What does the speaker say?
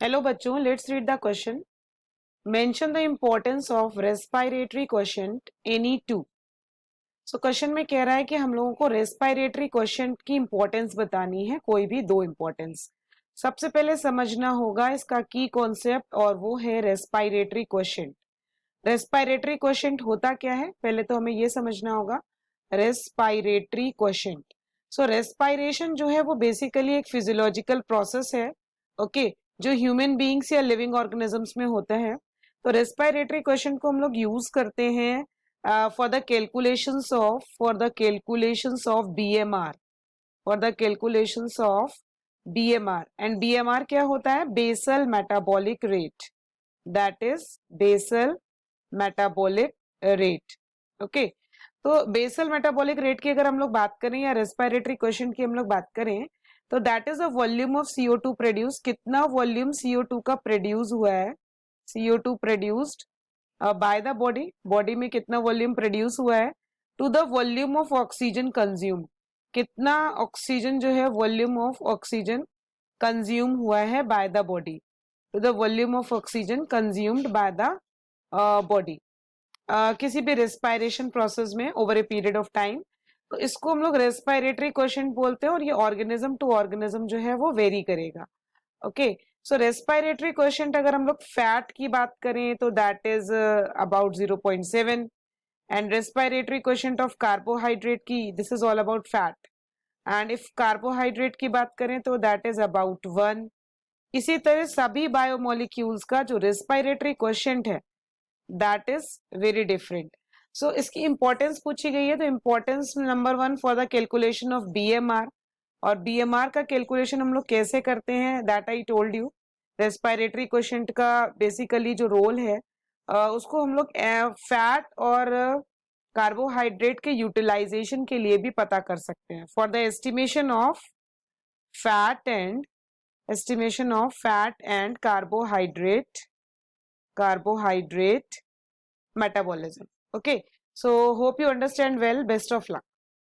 Hello बच्चों, let's read the question. Mention the importance of respiratory क्वेश्चंट any two. So question में कह रहा है कि हम लोगों को रेस्पिरेटरी क्वेश्चंट की इंपॉर्टेंस बतानी है, कोई भी दो इंपॉर्टेंस. सबसे पहले समझना होगा इसका की कॉन्सेप्ट, और वो है रेस्पिरेटरी क्वेश्चंट. रेस्पिरेटरी क्वेश्चंट होता क्या है, पहले तो हमें ये समझना होगा. रेस्पिरेटरी क्वेश्चंट, सो रेस्पिरेशन जो है वो बेसिकली एक फिजियोलॉजिकल प्रोसेस है. ओके, जो ह्यूमन बीइंग्स या लिविंग ऑर्गेनिजम्स में होता है. तो रेस्पिरेटरी क्वेश्चन को हम लोग यूज करते हैं for the calculations of BMR, and BMR क्या होता है? Basal metabolic rate. That is basal metabolic rate. Okay, तो बेसल मेटाबॉलिक रेट की अगर हम लोग बात करें या रेस्पिरेटरी क्वेश्चन की हम लोग बात करें, तो that is the volume of CO2 produce. कितना वॉल्यूम CO2 का प्रोड्यूस हुआ है, CO2 produced by the body. Body में कितना वॉल्यूम प्रोड्यूस हुआ है to the volume of oxygen consume. कितना ऑक्सीजन जो है, वॉल्यूम ऑफ ऑक्सीजन कंज्यूम हुआ है by the body, to the volume of oxygen consumed by the body किसी भी रेस्पिरेशन प्रोसेस में over a period of time. तो इसको हम लोग रेस्पिरेटरी क्वेश्चन बोलते हैं, और ये ऑर्गेनिज्म टू ऑर्गेनिज्म जो है वो वेरी करेगा. ओके, सो रेस्पिरेटरी क्वेश्चन अगर हम लोग फैट की बात करें तो that is about 0.7, and respiratory quotient of carbohydrate की this is all about fat. And if carbohydrate की बात करें तो दैट इज अबाउट 1. इसी तरह सभी बायोमोलिक्यूल्स का जो रेस्पिरेटरी क्वेश्चन है दैट इज वेरी डिफरेंट. सो इसकी इंपॉर्टेंस पूछी गई है, तो importance number 1 for the calculation of BMR. और BMR का कैलकुलेशन हम लोग कैसे करते हैं, that I told you. Respiratory question का बेसिकली जो रोल है उसको हम लोग फैट और कार्बोहाइड्रेट के यूटिलाइजेशन के लिए भी पता कर सकते हैं. For the fat estimation of fat and carbohydrate metabolism. Okay, so hope you understand well. Best of luck.